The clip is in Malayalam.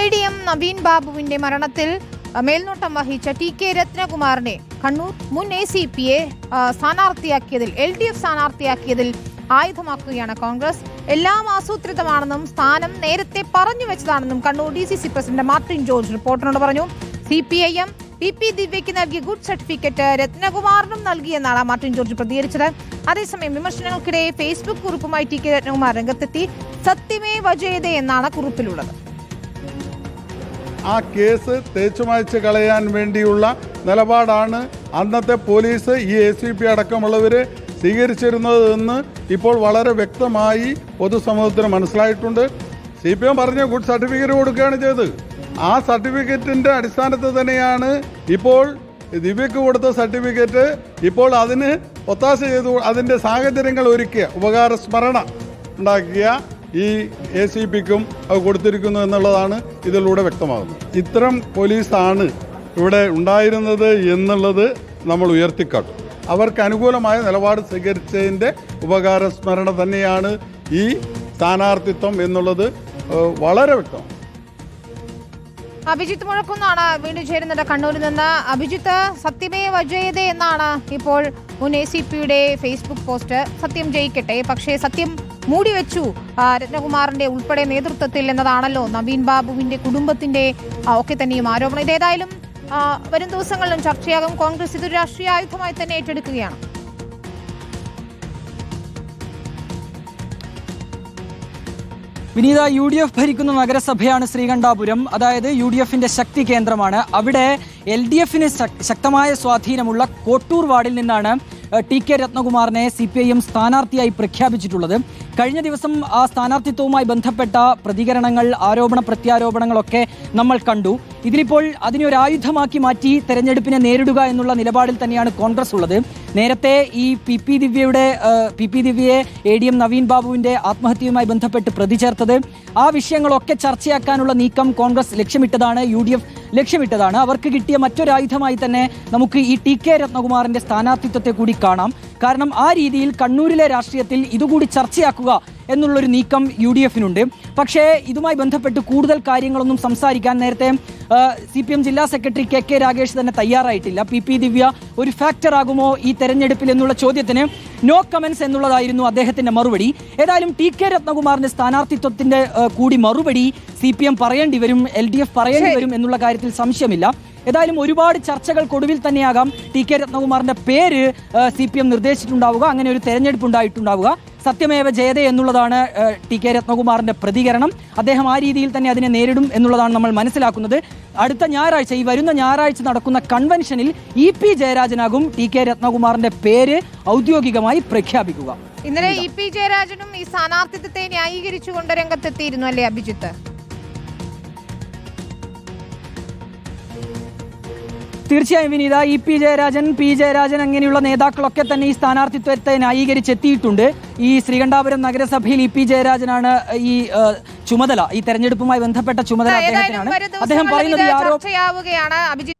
ADM നവീൻ ബാബുവിന്റെ മരണത്തിൽ മേൽനോട്ടം വഹിച്ച TK രത്നകുമാറിനെ കണ്ണൂർ മുൻ ACPയെ സ്ഥാനാർത്ഥിയാക്കിയതിൽ LDF സ്ഥാനാർത്ഥിയാക്കിയതിൽ ആയുധമാക്കുകയാണ് കോൺഗ്രസ്. എല്ലാം ആസൂത്രിതമാണെന്നും സ്ഥാനം നേരത്തെ പറഞ്ഞു വെച്ചതാണെന്നും കണ്ണൂർ DCC പ്രസിഡന്റ് മാർട്ടിൻ ജോർജ് റിപ്പോർട്ടറിനോട് പറഞ്ഞു. CPIM PP ദിവ്യയ്ക്ക് നൽകിയ ഗുഡ് സർട്ടിഫിക്കറ്റ് രത്നകുമാറിനും നൽകിയെന്നാണ് മാർട്ടിൻ ജോർജ് പ്രതികരിച്ചത്. അതേസമയം വിമർശനങ്ങൾക്കിടെ ഫേസ്ബുക്ക് കുറിപ്പുമായി TK രത്നകുമാർ രംഗത്തെത്തി. സത്യമേവ ജയതേ എന്നാണ് കുറിപ്പിലുള്ളത്. ആ കേസ് തേച്ചുമായ്ച്ച് കളയാൻ വേണ്ടിയുള്ള നിലപാടാണ് അന്നത്തെ പോലീസ് ഈ ACP അടക്കമുള്ളവർ സ്വീകരിച്ചിരുന്നതെന്ന് ഇപ്പോൾ വളരെ വ്യക്തമായി പൊതുസമൂഹത്തിന് മനസ്സിലായിട്ടുണ്ട്. CPM പറഞ്ഞ ഗുഡ് സർട്ടിഫിക്കറ്റ് കൊടുക്കുകയാണ് ചെയ്തത്. ആ സർട്ടിഫിക്കറ്റിൻ്റെ അടിസ്ഥാനത്തിൽ തന്നെയാണ് ഇപ്പോൾ ദിവ്യക്ക് കൊടുത്ത സർട്ടിഫിക്കറ്റ് ഇപ്പോൾ അതിന് ഒത്താശ ചെയ്തു അതിൻ്റെ സാഹചര്യങ്ങൾ ഒരുക്കിയ ഉപകാരസ്മരണ ഉണ്ടാക്കിയ ഈ ACPക്കും അത് കൊടുത്തിരിക്കുന്നു എന്നുള്ളതാണ് ഇതിലൂടെ വ്യക്തമാകുന്നത്. ഇത്തരം പോലീസാണ് ഇവിടെ ഉണ്ടായിരുന്നത് എന്നുള്ളത് നമ്മൾ ഉയർത്തിക്കാട്ടും. അവർക്ക് അനുകൂലമായ നിലപാട് സ്വീകരിച്ചതിൻ്റെ ഉപകാരസ്മരണ തന്നെയാണ് ഈ സ്ഥാനാർത്ഥിത്വം എന്നുള്ളത് വളരെ വ്യക്തമാണ്. അഭിജിത്ത് മുഴക്കുന്നാണ് വീണ്ടും ചേരുന്നത് കണ്ണൂരിൽ നിന്ന്. അഭിജിത്ത്, സത്യമേവ ജയതേ എന്നാണ് ഇപ്പോൾ മുൻ ACPയുടെ ഫേസ്ബുക്ക് പോസ്റ്റ്. സത്യം ജയിക്കട്ടെ, പക്ഷേ സത്യം മൂടിവെച്ചു രത്നകുമാറിന്റെ ഉൾപ്പെടെ നേതൃത്വത്തിൽ എന്നതാണല്ലോ നവീൻ ബാബുവിന്റെ കുടുംബത്തിന്റെ ഒക്കെ തന്നെയും ആരോപണം. ഇതേതായാലും വരും ദിവസങ്ങളിലും ചർച്ചയാകും. കോൺഗ്രസ് ഇതൊരു രാഷ്ട്രീയ ആയുധമായി തന്നെ ഏറ്റെടുക്കുകയാണ്. വിനീത, UDF ഭരിക്കുന്ന നഗരസഭയാണ് ശ്രീകണ്ഠാപുരം. അതായത് UDFന്റെ ശക്തി കേന്ദ്രമാണ്. അവിടെ LDFന് ശക്തമായ സ്വാധീനമുള്ള കോട്ടൂർ വാർഡിൽ നിന്നാണ് TK രത്നകുമാറിനെ CPIM സ്ഥാനാർത്ഥിയായി പ്രഖ്യാപിച്ചിട്ടുള്ളത്. കഴിഞ്ഞ ദിവസം ആ സ്ഥാനാർത്ഥിത്വവുമായി ബന്ധപ്പെട്ട പ്രതികരണങ്ങൾ, ആരോപണ പ്രത്യാരോപണങ്ങളൊക്കെ നമ്മൾ കണ്ടു. ഇതിലിപ്പോൾ അതിനെ ഒരു ആയുധമാക്കി മാറ്റി തെരഞ്ഞെടുപ്പിനെ നേരിടുക എന്നുള്ള നിലപാടിൽ തന്നെയാണ് കോൺഗ്രസ് ഉള്ളത്. നേരത്തെ ഈ PP ദിവ്യയെ ADM നവീൻ ബാബുവിന്റെ ആത്മഹത്യയുമായി ബന്ധപ്പെട്ട് പ്രതി ചേർത്തത്, ആ വിഷയങ്ങളൊക്കെ ചർച്ചയാക്കാനുള്ള നീക്കം കോൺഗ്രസ് ലക്ഷ്യമിട്ടതാണ്, UDF ലക്ഷ്യമിട്ടതാണ്. അവർക്ക് കിട്ടിയ മറ്റൊരായുധമായി തന്നെ നമുക്ക് ഈ TK രത്നകുമാറിന്റെ സ്ഥാനാർത്ഥിത്വത്തെ കൂടി കാണാം. കാരണം ആ രീതിയിൽ കണ്ണൂരിലെ രാഷ്ട്രീയത്തിൽ ഇതുകൂടി ചർച്ചയാക്കുക എന്നുള്ളൊരു നീക്കം UDFനുണ്ട്. പക്ഷേ ഇതുമായി ബന്ധപ്പെട്ട് കൂടുതൽ കാര്യങ്ങളൊന്നും സംസാരിക്കാൻ നേരത്തെ CPM ജില്ലാ സെക്രട്ടറി KK രാഗേഷ് തന്നെ തയ്യാറായിട്ടില്ല. PP ദിവ്യ ഒരു ഫാക്ടർ ആകുമോ ഈ തെരഞ്ഞെടുപ്പിൽ എന്നുള്ള ചോദ്യത്തിന് നോ കമൻസ് എന്നുള്ളതായിരുന്നു അദ്ദേഹത്തിന്റെ മറുപടി. ഏതായാലും TK രത്നകുമാറിന്റെ സ്ഥാനാർത്ഥിത്വത്തിന്റെ കൂടി മറുപടി CPM പറയേണ്ടി വരും, LDF പറയേണ്ടി വരും എന്നുള്ള കാര്യത്തിൽ സംശയമില്ല. ഏതായാലും ഒരുപാട് ചർച്ചകൾക്കൊടുവിൽ തന്നെയാകാം TK രത്നകുമാറിന്റെ പേര് CPM നിർദ്ദേശിച്ചിട്ടുണ്ടാവുക, അങ്ങനെ ഒരു തെരഞ്ഞെടുപ്പ് ഉണ്ടായിട്ടുണ്ടാവുക. സത്യമേവ ജയതേ എന്നുള്ളതാണ് TK രത്നകുമാറിന്റെ പ്രതികരണം. അദ്ദേഹം ആ രീതിയിൽ തന്നെ അതിനെ നേരിടും എന്നുള്ളതാണ് നമ്മൾ മനസ്സിലാക്കുന്നത്. അടുത്ത ഞായറാഴ്ച, ഈ വരുന്ന ഞായറാഴ്ച നടക്കുന്ന കൺവെൻഷനിൽ EP ജയരാജനാകും TK രത്നകുമാറിന്റെ പേര് ഔദ്യോഗികമായി പ്രഖ്യാപിക്കുക. ഇന്നലെ EP ജയരാജനും ഈ സ്ഥാനാർത്ഥിത്വത്തെ ന്യായീകരിച്ചുകൊണ്ട് രംഗത്തെത്തിയിരുന്നു അല്ലേ അഭിജിത്ത്? തീർച്ചയായും വിനീത, EP ജയരാജൻ, P ജയരാജൻ അങ്ങനെയുള്ള നേതാക്കളൊക്കെ തന്നെ ഈ സ്ഥാനാർത്ഥിത്വത്തെ ന്യായീകരിച്ചെത്തിയിട്ടുണ്ട്. ഈ ശ്രീകണ്ഠാപുരം നഗരസഭയിൽ EP ജയരാജനാണ് ഈ ചുമതല, ഈ തെരഞ്ഞെടുപ്പുമായി ബന്ധപ്പെട്ട ചുമതല അദ്ദേഹത്തിനാണ്. അദ്ദേഹം പറയുന്നത്